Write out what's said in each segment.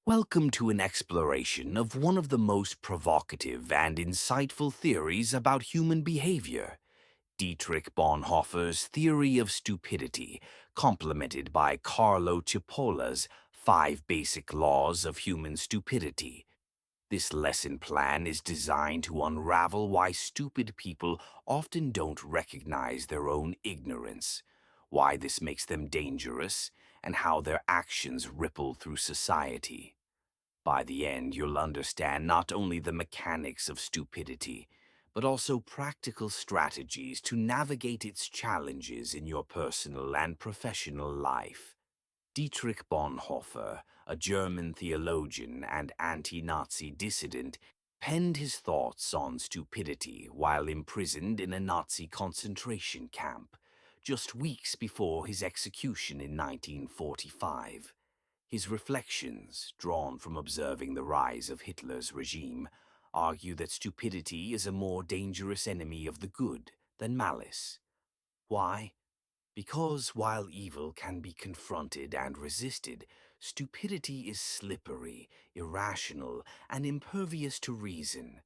Welcome to an exploration of one of the most provocative and insightful theories about human behavior, Dietrich Bonhoeffer's theory of stupidity, complemented by Carlo Cipolla's five basic laws of human stupidity. This lesson plan is designed to unravel why stupid people often don't recognize their own ignorance, why this makes them dangerous, and how their actions ripple through society. By the end, you'll understand not only the mechanics of stupidity, but also practical strategies to navigate its challenges in your personal and professional life. Dietrich Bonhoeffer, a German theologian and anti-Nazi dissident, penned his thoughts on stupidity while imprisoned in a Nazi concentration camp, just weeks before his execution in 1945. His reflections, drawn from observing the rise of Hitler's regime, argue that stupidity is a more dangerous enemy of the good than malice. Why? Because while evil can be confronted and resisted, stupidity is slippery, irrational, and impervious to reason.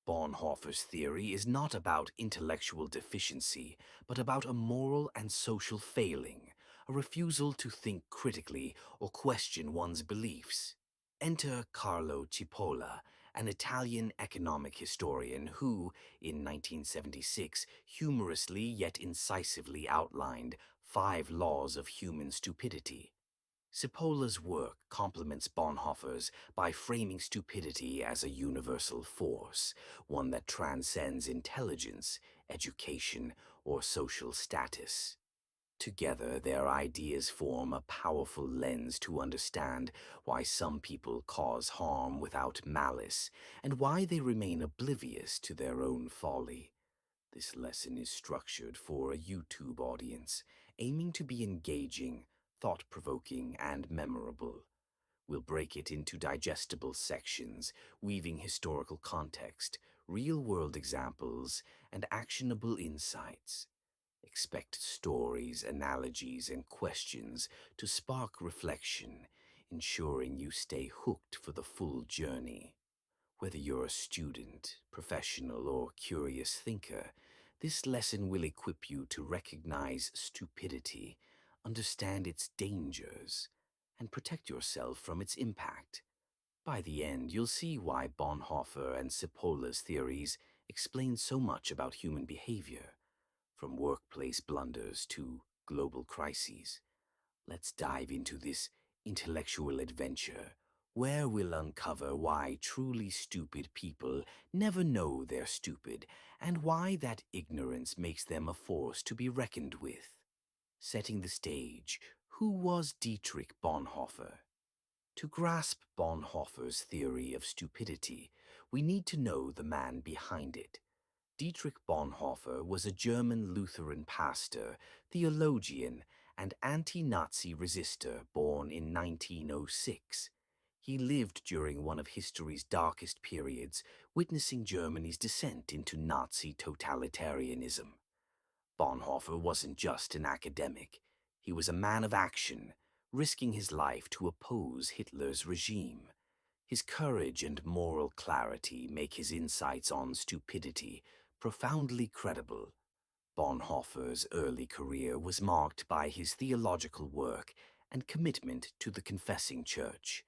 Bonhoeffer's theory is not about intellectual deficiency, but about a moral and social failing, a refusal to think critically or question one's beliefs. Enter Carlo Cipolla, an Italian economic historian who, in 1976, humorously yet incisively outlined 5 laws of human stupidity. Cipolla's work complements Bonhoeffer's by framing stupidity as a universal force, one that transcends intelligence, education, or social status. Together, their ideas form a powerful lens to understand why some people cause harm without malice and why they remain oblivious to their own folly. This lesson is structured for a YouTube audience, aiming to be engaging, thought-provoking, and memorable. We'll break it into digestible sections, weaving historical context, real-world examples, and actionable insights. Expect stories, analogies, and questions to spark reflection, ensuring you stay hooked for the full journey. Whether you're a student, professional, or curious thinker, this lesson will equip you to recognize stupidity, understand its dangers, and protect yourself from its impact. By the end, you'll see why Bonhoeffer and Cipolla's theories explain so much about human behavior, from workplace blunders to global crises. Let's dive into this intellectual adventure, where we'll uncover why truly stupid people never know they're stupid, and why that ignorance makes them a force to be reckoned with. Setting the stage, who was Dietrich Bonhoeffer? To grasp Bonhoeffer's theory of stupidity, we need to know the man behind it. Dietrich Bonhoeffer was a German Lutheran pastor, theologian, and anti-Nazi resistor born in 1906. He lived during one of history's darkest periods, witnessing Germany's descent into Nazi totalitarianism. Bonhoeffer wasn't just an academic. He was a man of action, risking his life to oppose Hitler's regime. His courage and moral clarity make his insights on stupidity profoundly credible. Bonhoeffer's early career was marked by his theological work and commitment to the Confessing Church,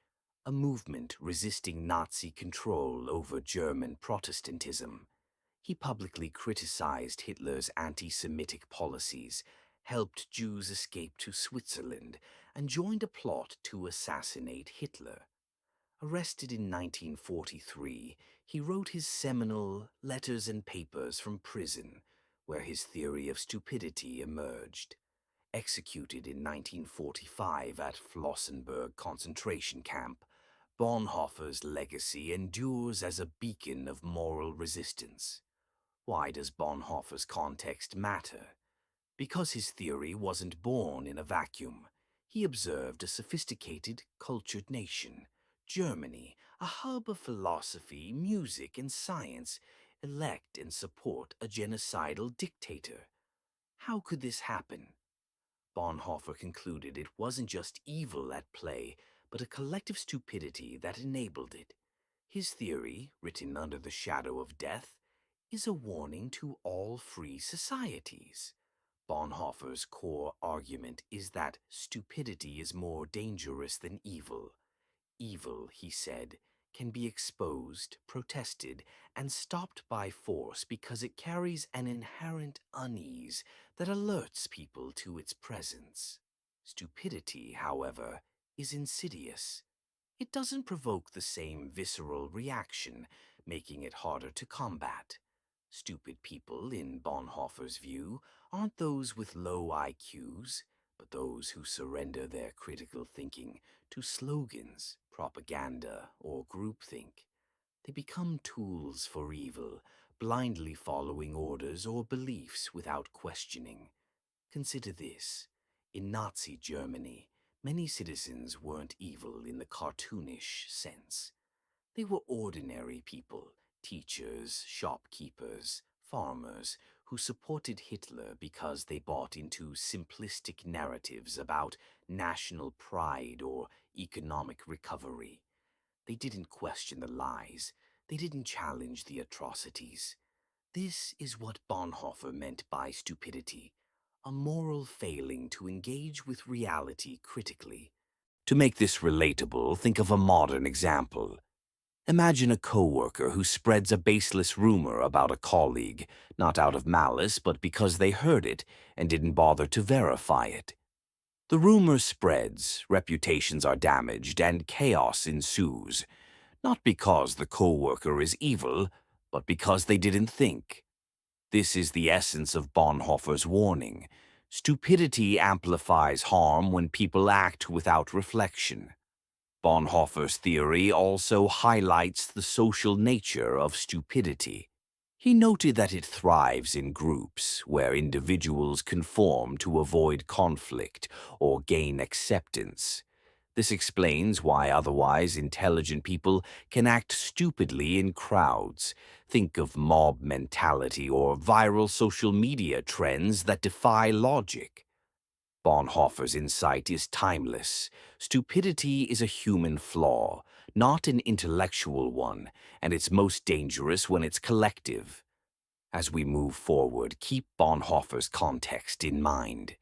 a movement resisting Nazi control over German Protestantism. He publicly criticized Hitler's anti-Semitic policies, helped Jews escape to Switzerland, and joined a plot to assassinate Hitler. Arrested in 1943, he wrote his seminal Letters and Papers from Prison, where his theory of stupidity emerged. Executed in 1945 at Flossenburg concentration camp, Bonhoeffer's legacy endures as a beacon of moral resistance. Why does Bonhoeffer's context matter? Because his theory wasn't born in a vacuum. He observed a sophisticated, cultured nation, Germany, a hub of philosophy, music, and science, elect and support a genocidal dictator. How could this happen? Bonhoeffer concluded it wasn't just evil at play, but a collective stupidity that enabled it. His theory, written under the shadow of death, is a warning to all free societies. Bonhoeffer's core argument is that stupidity is more dangerous than evil. Evil, he said, can be exposed, protested, and stopped by force because it carries an inherent unease that alerts people to its presence. Stupidity, however, is insidious. It doesn't provoke the same visceral reaction, making it harder to combat. Stupid people, in Bonhoeffer's view, aren't those with low IQs, but those who surrender their critical thinking to slogans, propaganda, or groupthink. They become tools for evil, blindly following orders or beliefs without questioning. Consider this. In Nazi Germany, many citizens weren't evil in the cartoonish sense. They were ordinary people, teachers, shopkeepers, farmers, who supported Hitler because they bought into simplistic narratives about national pride or economic recovery. They didn't question the lies. They didn't challenge the atrocities. This is what Bonhoeffer meant by stupidity, a moral failing to engage with reality critically. To make this relatable, think of a modern example. Imagine a coworker who spreads a baseless rumor about a colleague, not out of malice, but because they heard it and didn't bother to verify it. The rumor spreads, reputations are damaged, and chaos ensues, not because the coworker is evil, but because they didn't think. This is the essence of Bonhoeffer's warning. Stupidity amplifies harm when people act without reflection. Bonhoeffer's theory also highlights the social nature of stupidity. He noted that it thrives in groups where individuals conform to avoid conflict or gain acceptance. This explains why otherwise intelligent people can act stupidly in crowds. Think of mob mentality or viral social media trends that defy logic. Bonhoeffer's insight is timeless. Stupidity is a human flaw, not an intellectual one, and it's most dangerous when it's collective. As we move forward, keep Bonhoeffer's context in mind.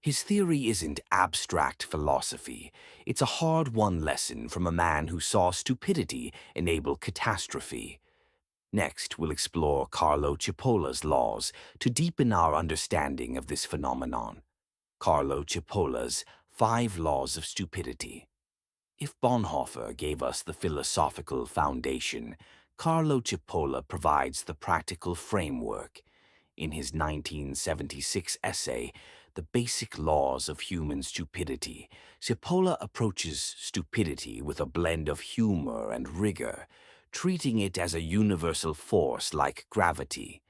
His theory isn't abstract philosophy. It's a hard-won lesson from a man who saw stupidity enable catastrophe. Next, we'll explore Carlo Cipolla's laws to deepen our understanding of this phenomenon. Carlo Cipolla's 5 Laws of Stupidity. If Bonhoeffer gave us the philosophical foundation, Carlo Cipolla provides the practical framework. In his 1976 essay, The Basic Laws of Human Stupidity, Cipolla approaches stupidity with a blend of humor and rigor, treating it as a universal force like gravity.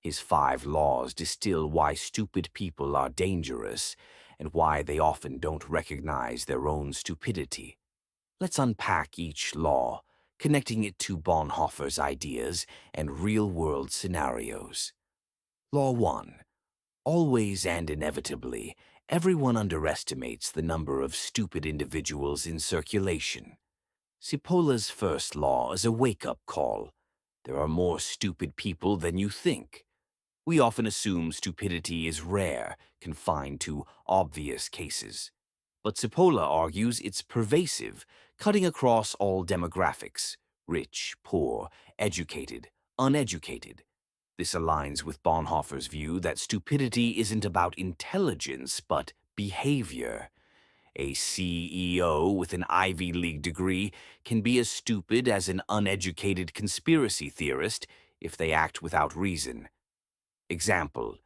His 5 laws distill why stupid people are dangerous and why they often don't recognize their own stupidity. Let's unpack each law, connecting it to Bonhoeffer's ideas and real-world scenarios. Law 1. Always and inevitably, everyone underestimates the number of stupid individuals in circulation. Cipolla's first law is a wake-up call. There are more stupid people than you think. We often assume stupidity is rare, confined to obvious cases. But Cipolla argues it's pervasive, cutting across all demographics: rich, poor, educated, uneducated. This aligns with Bonhoeffer's view that stupidity isn't about intelligence, but behavior. A CEO with an Ivy League degree can be as stupid as an uneducated conspiracy theorist if they act without reason. Example: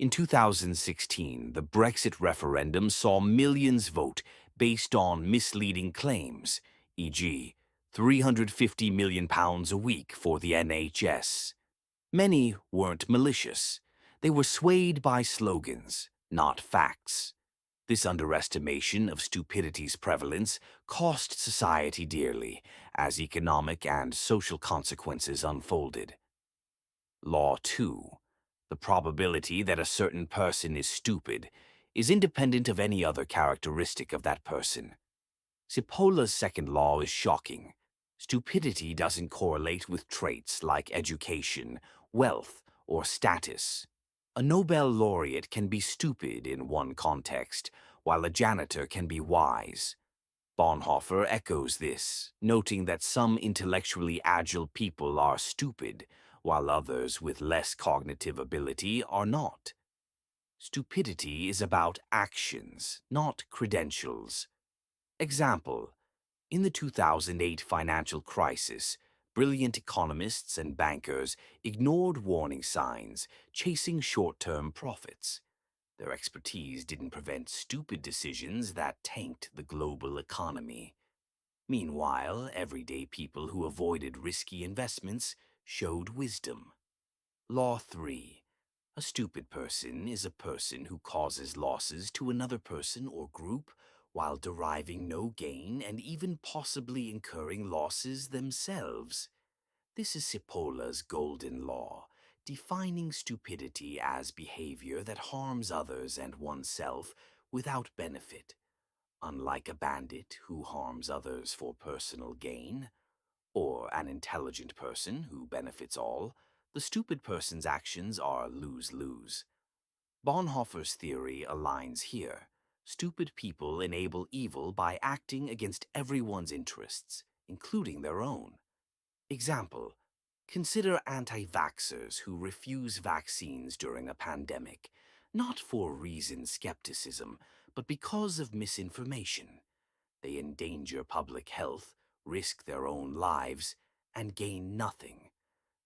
in 2016, the Brexit referendum saw millions vote based on misleading claims, e.g., £350 million a week for the NHS. Many weren't malicious. They were swayed by slogans, not facts. This underestimation of stupidity's prevalence cost society dearly as economic and social consequences unfolded. Law 2. The probability that a certain person is stupid is independent of any other characteristic of that person. Cipolla's second law is shocking. Stupidity doesn't correlate with traits like education, wealth, or status. A Nobel laureate can be stupid in one context, while a janitor can be wise. Bonhoeffer echoes this, noting that some intellectually agile people are stupid, while others with less cognitive ability are not. Stupidity is about actions, not credentials. Example: in the 2008 financial crisis, brilliant economists and bankers ignored warning signs, chasing short-term profits. Their expertise didn't prevent stupid decisions that tanked the global economy. Meanwhile, everyday people who avoided risky investments showed wisdom. Law 3. A stupid person is a person who causes losses to another person or group while deriving no gain and even possibly incurring losses themselves. This is Cipolla's golden law, defining stupidity as behavior that harms others and oneself without benefit, unlike a bandit who harms others for personal gain, or an intelligent person who benefits all. The stupid person's actions are lose-lose. Bonhoeffer's theory aligns here. Stupid people enable evil by acting against everyone's interests, including their own. Example: consider anti-vaxxers who refuse vaccines during a pandemic, not for reasoned skepticism, but because of misinformation. They endanger public health, risk their own lives, and gain nothing.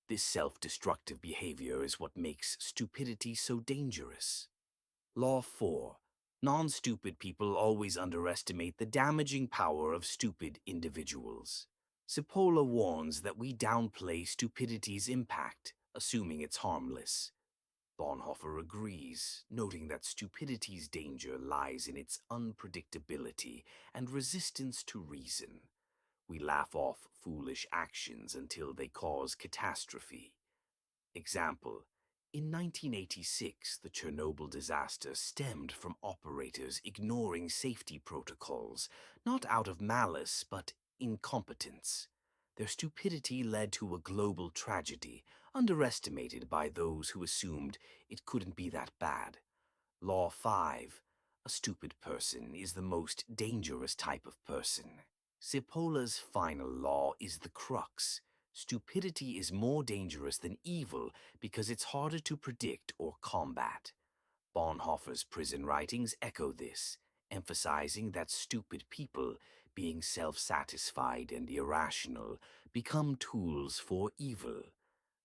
This self-destructive behavior is what makes stupidity so dangerous. Law 4. Non-stupid people always underestimate the damaging power of stupid individuals. Cipolla warns that we downplay stupidity's impact, assuming it's harmless. Bonhoeffer agrees, noting that stupidity's danger lies in its unpredictability and resistance to reason. We laugh off foolish actions until they cause catastrophe. Example: in 1986, the Chernobyl disaster stemmed from operators ignoring safety protocols, not out of malice but incompetence. Their stupidity led to a global tragedy, underestimated by those who assumed it couldn't be that bad. Law 5. A stupid person is the most dangerous type of person. Cipolla's final law is the crux. Stupidity is more dangerous than evil because it's harder to predict or combat. Bonhoeffer's prison writings echo this, emphasizing that stupid people, being self-satisfied and irrational, become tools for evil.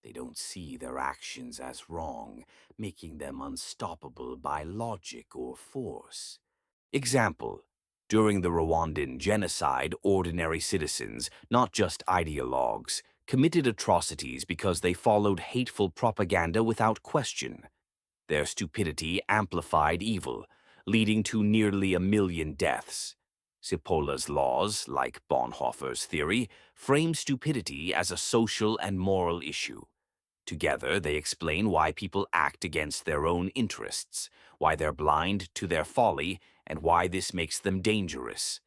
They don't see their actions as wrong, making them unstoppable by logic or force. Example: during the Rwandan genocide, ordinary citizens, not just ideologues, committed atrocities because they followed hateful propaganda without question. Their stupidity amplified evil, leading to nearly 1 million deaths. Cipolla's laws, like Bonhoeffer's theory, frame stupidity as a social and moral issue. Together, they explain why people act against their own interests, why they're blind to their folly, and why this makes them dangerous.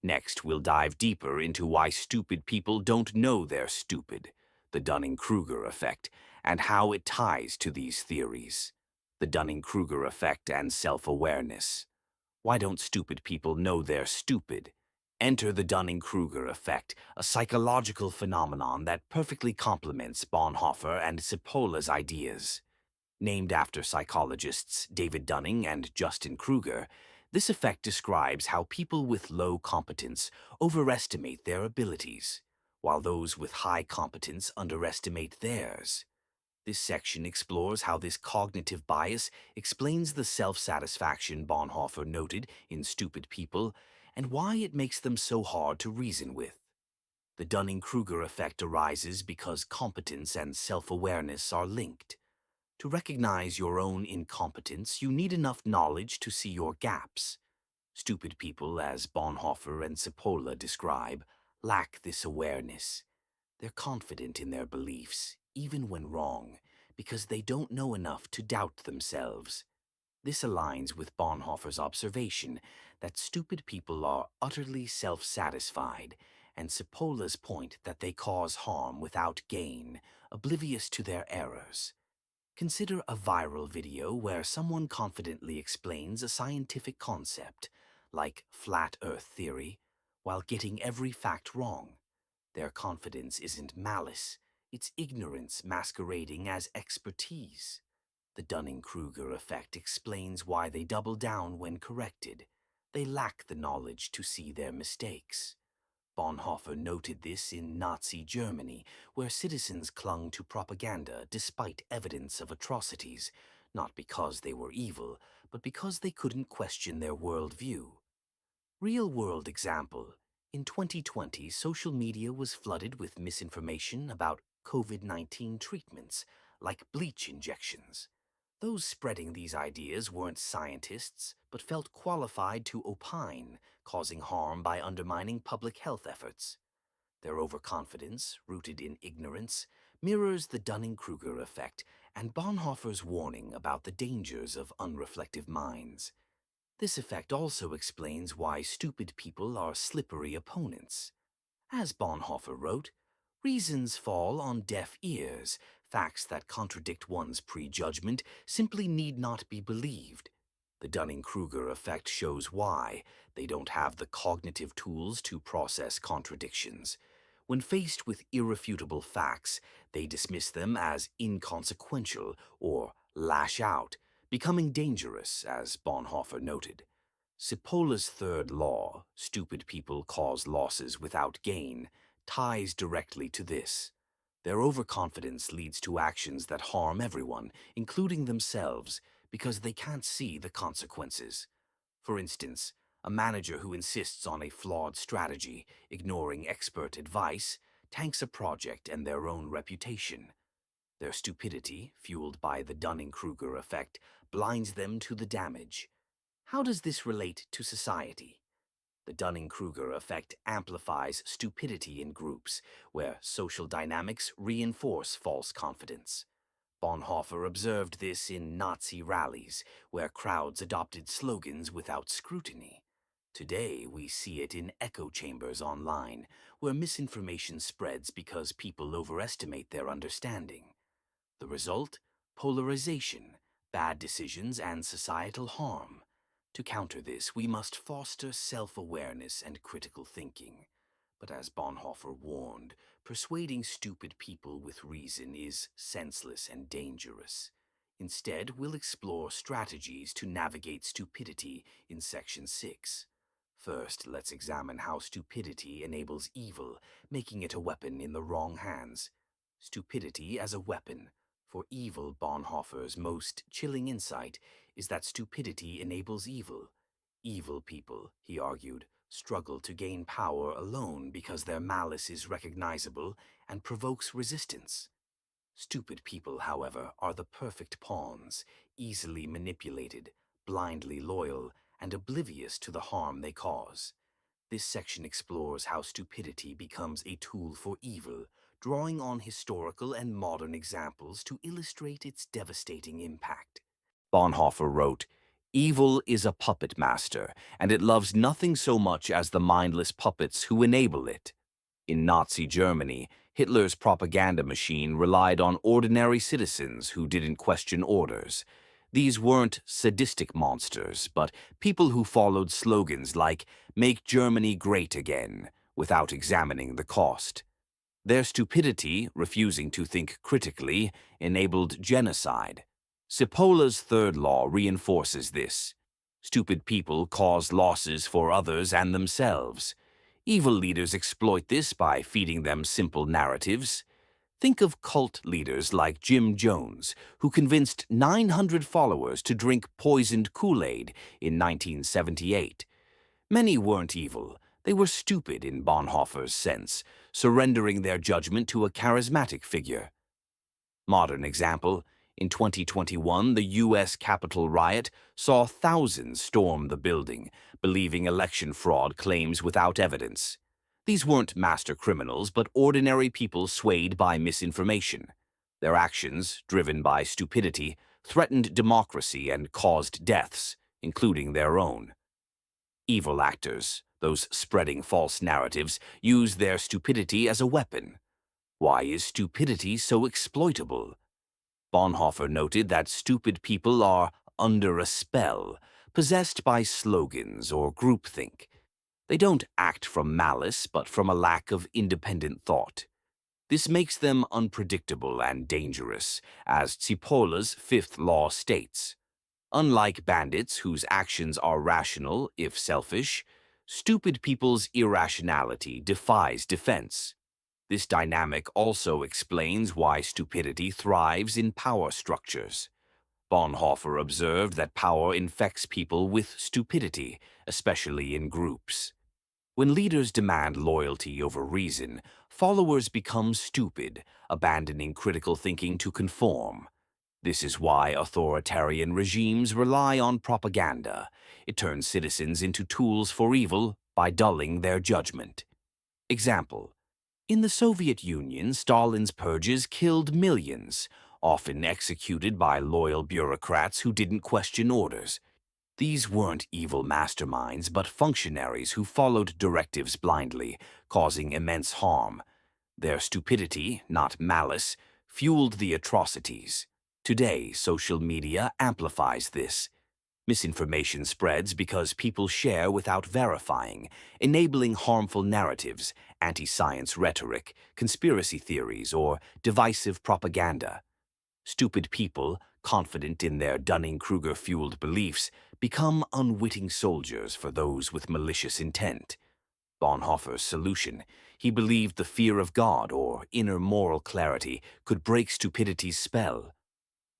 Next, we'll dive deeper into why stupid people don't know they're stupid, the Dunning-Kruger effect, and how it ties to these theories. The Dunning-Kruger effect and self-awareness. Why don't stupid people know they're stupid? Enter the Dunning-Kruger effect, a psychological phenomenon that perfectly complements Bonhoeffer and Cipolla's ideas. Named after psychologists David Dunning and Justin Kruger, this effect describes how people with low competence overestimate their abilities, while those with high competence underestimate theirs. This section explores how this cognitive bias explains the self-satisfaction Bonhoeffer noted in stupid people and why it makes them so hard to reason with. The Dunning-Kruger effect arises because competence and self-awareness are linked. To recognize your own incompetence, you need enough knowledge to see your gaps. Stupid people, as Bonhoeffer and Cipolla describe, lack this awareness. They're confident in their beliefs, even when wrong, because they don't know enough to doubt themselves. This aligns with Bonhoeffer's observation that stupid people are utterly self-satisfied, and Cipolla's point that they cause harm without gain, oblivious to their errors. Consider a viral video where someone confidently explains a scientific concept, like flat Earth theory, while getting every fact wrong. Their confidence isn't malice, it's ignorance masquerading as expertise. The Dunning-Kruger effect explains why they double down when corrected. They lack the knowledge to see their mistakes. Bonhoeffer noted this in Nazi Germany, where citizens clung to propaganda despite evidence of atrocities, not because they were evil, but because they couldn't question their worldview. Real-world example. In 2020, social media was flooded with misinformation about COVID-19 treatments, like bleach injections. Those spreading these ideas weren't scientists, but felt qualified to opine, causing harm by undermining public health efforts. Their overconfidence, rooted in ignorance, mirrors the Dunning-Kruger effect and Bonhoeffer's warning about the dangers of unreflective minds. This effect also explains why stupid people are slippery opponents. As Bonhoeffer wrote, reasons fall on deaf ears. Facts that contradict one's prejudgment simply need not be believed. The Dunning-Kruger effect shows why they don't have the cognitive tools to process contradictions. When faced with irrefutable facts, they dismiss them as inconsequential or lash out, becoming dangerous, as Bonhoeffer noted. Cipolla's third law, stupid people cause losses without gain, ties directly to this. Their overconfidence leads to actions that harm everyone, including themselves, because they can't see the consequences. For instance, a manager who insists on a flawed strategy, ignoring expert advice, tanks a project and their own reputation. Their stupidity, fueled by the Dunning-Kruger effect, blinds them to the damage. How does this relate to society? The Dunning-Kruger effect amplifies stupidity in groups, where social dynamics reinforce false confidence. Bonhoeffer observed this in Nazi rallies, where crowds adopted slogans without scrutiny. Today, we see it in echo chambers online, where misinformation spreads because people overestimate their understanding. The result? Polarization, bad decisions, and societal harm. To counter this, we must foster self-awareness and critical thinking. But as Bonhoeffer warned, persuading stupid people with reason is senseless and dangerous. Instead, we'll explore strategies to navigate stupidity in Section 6. First, let's examine how stupidity enables evil, making it a weapon in the wrong hands. Stupidity as a weapon. For evil, Bonhoeffer's most chilling insight is that stupidity enables evil. Evil people, he argued, struggle to gain power alone because their malice is recognizable and provokes resistance. Stupid people, however, are the perfect pawns, easily manipulated, blindly loyal, and oblivious to the harm they cause. This section explores how stupidity becomes a tool for evil, drawing on historical and modern examples to illustrate its devastating impact. Bonhoeffer wrote, "Evil is a puppet master, and it loves nothing so much as the mindless puppets who enable it." In Nazi Germany, Hitler's propaganda machine relied on ordinary citizens who didn't question orders. These weren't sadistic monsters, but people who followed slogans like, "Make Germany great again," without examining the cost. Their stupidity, refusing to think critically, enabled genocide. Cipolla's third law reinforces this. Stupid people cause losses for others and themselves. Evil leaders exploit this by feeding them simple narratives. Think of cult leaders like Jim Jones, who convinced 900 followers to drink poisoned Kool-Aid in 1978. Many weren't evil. They were stupid in Bonhoeffer's sense, surrendering their judgment to a charismatic figure. Modern example, in 2021, the U.S. Capitol riot saw thousands storm the building, believing election fraud claims without evidence. These weren't master criminals, but ordinary people swayed by misinformation. Their actions, driven by stupidity, threatened democracy and caused deaths, including their own. Evil actors, those spreading false narratives, use their stupidity as a weapon. Why is stupidity so exploitable? Bonhoeffer noted that stupid people are under a spell, possessed by slogans or groupthink. They don't act from malice, but from a lack of independent thought. This makes them unpredictable and dangerous, as Cipolla's fifth law states. Unlike bandits whose actions are rational, if selfish, stupid people's irrationality defies defense. This dynamic also explains why stupidity thrives in power structures. Bonhoeffer observed that power infects people with stupidity, especially in groups. When leaders demand loyalty over reason, followers become stupid, abandoning critical thinking to conform. This is why authoritarian regimes rely on propaganda. It turns citizens into tools for evil by dulling their judgment. Example: in the Soviet Union, Stalin's purges killed millions, often executed by loyal bureaucrats who didn't question orders. These weren't evil masterminds, but functionaries who followed directives blindly, causing immense harm. Their stupidity, not malice, fueled the atrocities. Today, social media amplifies this. Misinformation spreads because people share without verifying, enabling harmful narratives, anti-science rhetoric, conspiracy theories, or divisive propaganda. Stupid people, confident in their Dunning-Kruger-fueled beliefs, become unwitting soldiers for those with malicious intent. Bonhoeffer's solution: he believed the fear of God, or inner moral clarity, could break stupidity's spell.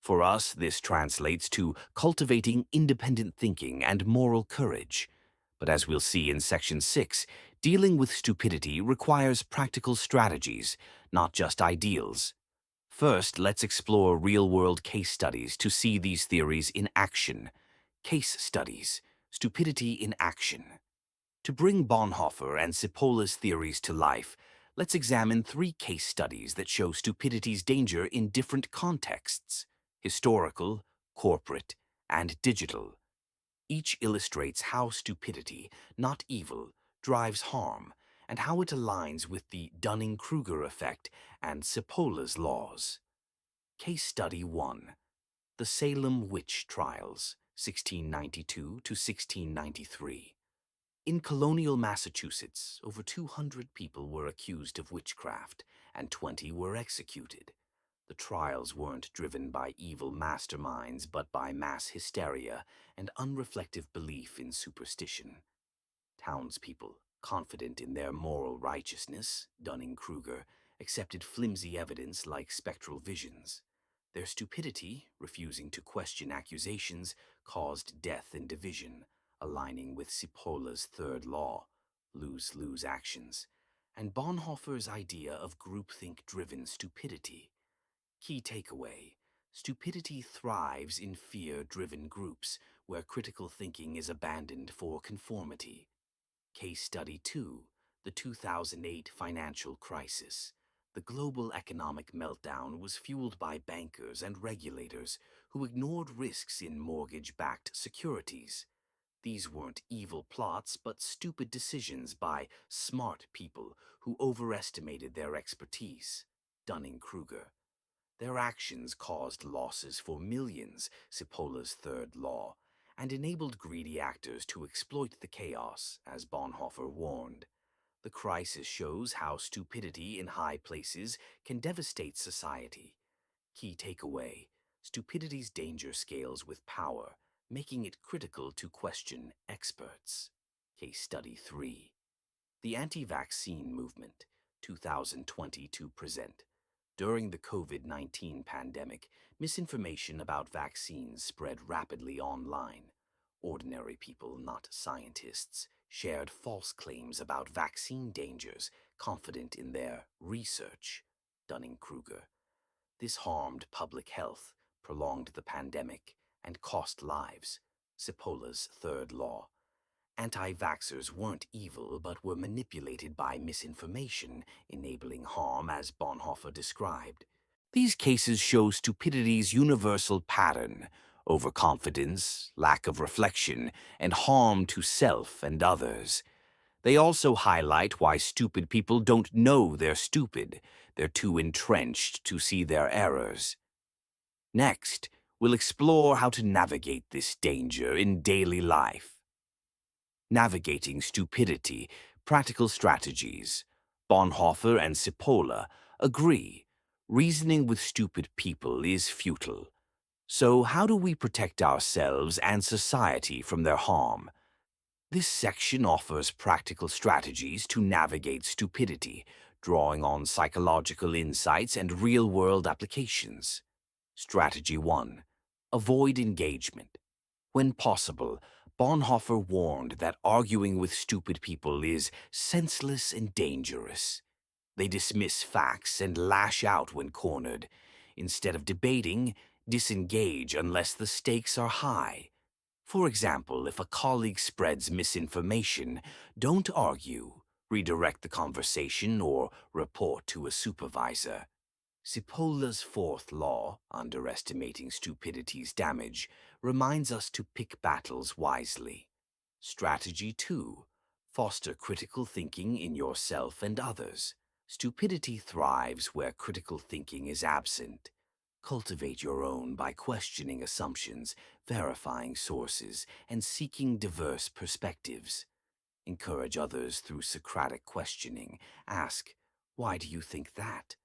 For us, this translates to cultivating independent thinking and moral courage. But as we'll see in Section 6, dealing with stupidity requires practical strategies, not just ideals. First, let's explore real-world case studies to see these theories in action. Case studies: stupidity in action. To bring Bonhoeffer and Cipolla's theories to life, let's examine 3 case studies that show stupidity's danger in different contexts: historical, corporate, and digital. Each illustrates how stupidity, not evil, drives harm, and how it aligns with the Dunning-Kruger effect and Cipolla's laws. Case Study 1: The Salem Witch Trials, 1692 to 1693. In colonial Massachusetts, over 200 people were accused of witchcraft, and 20 were executed. The trials weren't driven by evil masterminds, but by mass hysteria and unreflective belief in superstition. Townspeople, confident in their moral righteousness, Dunning-Kruger, accepted flimsy evidence like spectral visions. Their stupidity, refusing to question accusations, caused death and division, aligning with Cipolla's third law, lose-lose actions, and Bonhoeffer's idea of groupthink-driven stupidity. Key takeaway: stupidity thrives in fear-driven groups where critical thinking is abandoned for conformity. Case Study 2: The 2008 Financial Crisis. The global economic meltdown was fueled by bankers and regulators who ignored risks in mortgage-backed securities. These weren't evil plots, but stupid decisions by smart people who overestimated their expertise. Dunning-Kruger. Their actions caused losses for millions, Cipolla's third law, and enabled greedy actors to exploit the chaos, as Bonhoeffer warned. The crisis shows how stupidity in high places can devastate society. Key takeaway: stupidity's danger scales with power, making it critical to question experts. Case Study 3: The Anti-Vaccine Movement, 2020 to present. During the COVID-19 pandemic, misinformation about vaccines spread rapidly online. Ordinary people, not scientists, shared false claims about vaccine dangers, confident in their research. Dunning-Kruger. This harmed public health, prolonged the pandemic, and cost lives. Cipolla's third law. Anti-vaxxers weren't evil, but were manipulated by misinformation, enabling harm as Bonhoeffer described. These cases show stupidity's universal pattern: overconfidence, lack of reflection, and harm to self and others. They also highlight why stupid people don't know they're stupid. They're too entrenched to see their errors. Next, we'll explore how to navigate this danger in daily life. Navigating stupidity, practical strategies. Bonhoeffer and Cipolla agree. Reasoning with stupid people is futile. So how do we protect ourselves and society from their harm? This section offers practical strategies to navigate stupidity, drawing on psychological insights and real-world applications. Strategy 1. Avoid engagement. When possible, Bonhoeffer warned that arguing with stupid people is senseless and dangerous. They dismiss facts and lash out when cornered. Instead of debating, disengage unless the stakes are high. For example, if a colleague spreads misinformation, don't argue. Redirect the conversation or report to a supervisor. Cipolla's fourth law, underestimating stupidity's damage, reminds us to pick battles wisely. Strategy 2. Foster critical thinking in yourself and others. Stupidity thrives where critical thinking is absent. Cultivate your own by questioning assumptions, verifying sources, and seeking diverse perspectives. Encourage others through Socratic questioning. Ask, "Why do you think that?"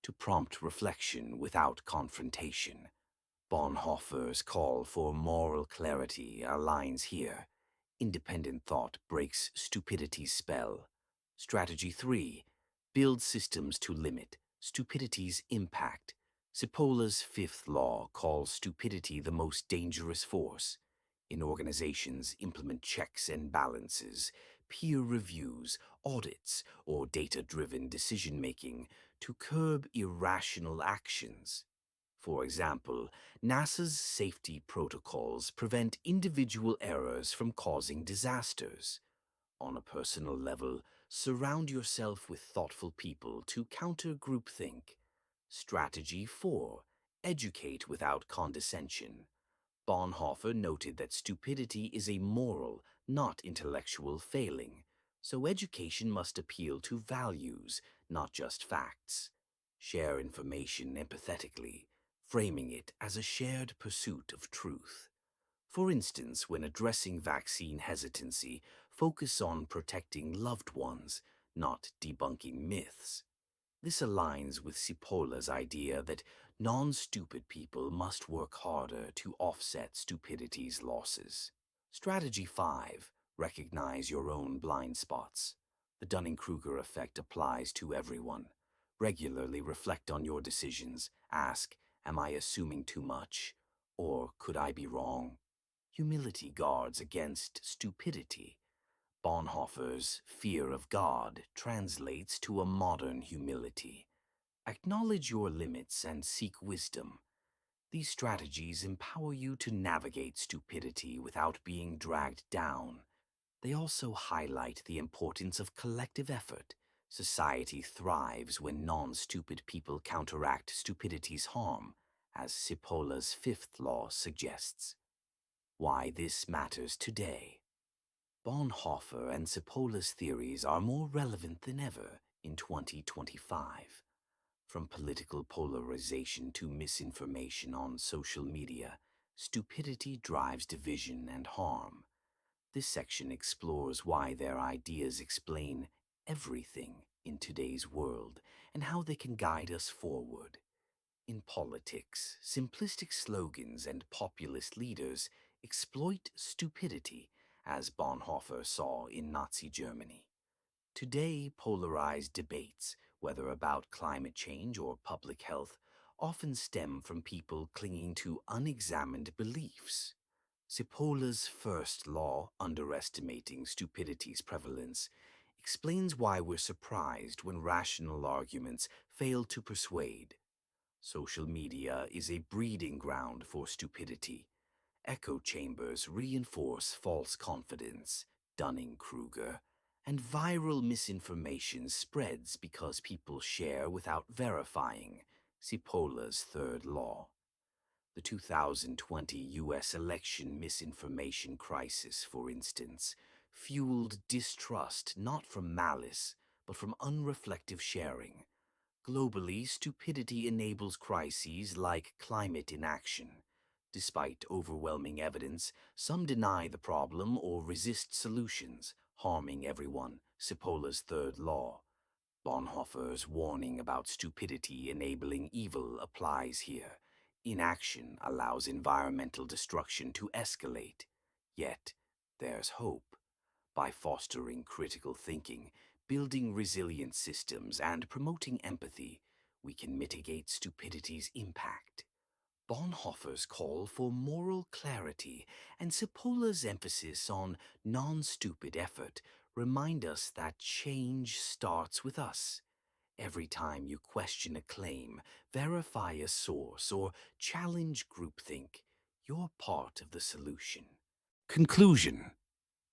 to prompt reflection without confrontation. Bonhoeffer's call for moral clarity aligns here. Independent thought breaks stupidity's spell. Strategy 3. Build systems to limit stupidity's impact. Cipolla's fifth law calls stupidity the most dangerous force. In organizations, implement checks and balances, peer reviews, audits, or data-driven decision-making to curb irrational actions. For example, NASA's safety protocols prevent individual errors from causing disasters. On a personal level, surround yourself with thoughtful people to counter groupthink. Strategy 4. Educate without condescension. Bonhoeffer noted that stupidity is a moral, not intellectual failing, so education must appeal to values, not just facts. Share information empathetically, framing it as a shared pursuit of truth. For instance, when addressing vaccine hesitancy, focus on protecting loved ones, not debunking myths. This aligns with Cipolla's idea that non-stupid people must work harder to offset stupidity's losses. Strategy 5. Recognize your own blind spots. The Dunning-Kruger effect applies to everyone. Regularly reflect on your decisions. Ask, "Am I assuming too much? Or could I be wrong?" Humility guards against stupidity. Bonhoeffer's fear of God translates to a modern humility. Acknowledge your limits and seek wisdom. These strategies empower you to navigate stupidity without being dragged down. They also highlight the importance of collective effort. Society thrives when non-stupid people counteract stupidity's harm, as Cipolla's fifth law suggests. Why this matters today. Bonhoeffer and Cipolla's theories are more relevant than ever in 2025. From political polarization to misinformation on social media, stupidity drives division and harm. This section explores why their ideas explain everything in today's world and how they can guide us forward. In politics, simplistic slogans and populist leaders exploit stupidity, as Bonhoeffer saw in Nazi Germany. Today, polarized debates, whether about climate change or public health, often stem from people clinging to unexamined beliefs. Cipolla's first law, underestimating stupidity's prevalence, explains why we're surprised when rational arguments fail to persuade. Social media is a breeding ground for stupidity. Echo chambers reinforce false confidence, Dunning-Kruger, and viral misinformation spreads because people share without verifying, Cipolla's third law. The 2020 U.S. election misinformation crisis, for instance, fueled distrust not from malice, but from unreflective sharing. Globally, stupidity enables crises like climate inaction. Despite overwhelming evidence, some deny the problem or resist solutions, harming everyone. Cipolla's third law. Bonhoeffer's warning about stupidity enabling evil applies here. Inaction allows environmental destruction to escalate. Yet, there's hope. By fostering critical thinking, building resilient systems, and promoting empathy, we can mitigate stupidity's impact. Bonhoeffer's call for moral clarity and Cipolla's emphasis on non-stupid effort remind us that change starts with us. Every time you question a claim, verify a source, or challenge groupthink, you're part of the solution. Conclusion.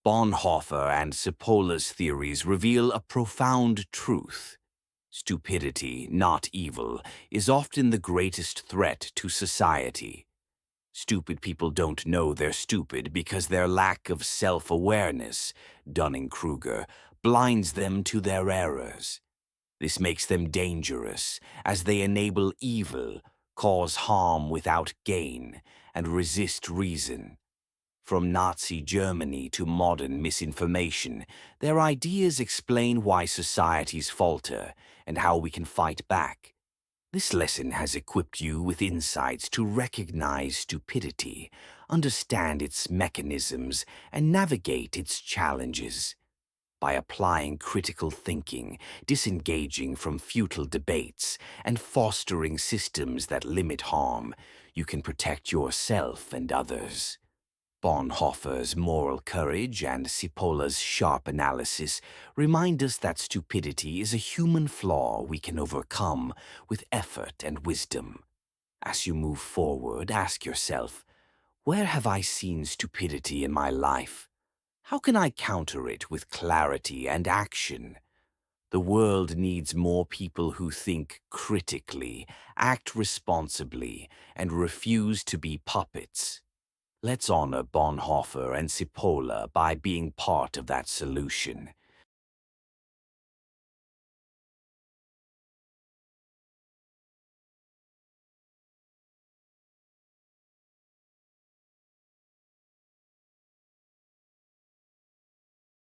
Bonhoeffer and Cipolla's theories reveal a profound truth. Stupidity, not evil, is often the greatest threat to society. Stupid people don't know they're stupid because their lack of self-awareness, Dunning-Kruger, blinds them to their errors. This makes them dangerous, as they enable evil, cause harm without gain, and resist reason. From Nazi Germany to modern misinformation, their ideas explain why societies falter and how we can fight back. This lesson has equipped you with insights to recognize stupidity, understand its mechanisms, and navigate its challenges. By applying critical thinking, disengaging from futile debates, and fostering systems that limit harm, you can protect yourself and others. Bonhoeffer's moral courage and Cipolla's sharp analysis remind us that stupidity is a human flaw we can overcome with effort and wisdom. As you move forward, ask yourself, where have I seen stupidity in my life? How can I counter it with clarity and action? The world needs more people who think critically, act responsibly, and refuse to be puppets. Let's honor Bonhoeffer and Cipolla by being part of that solution.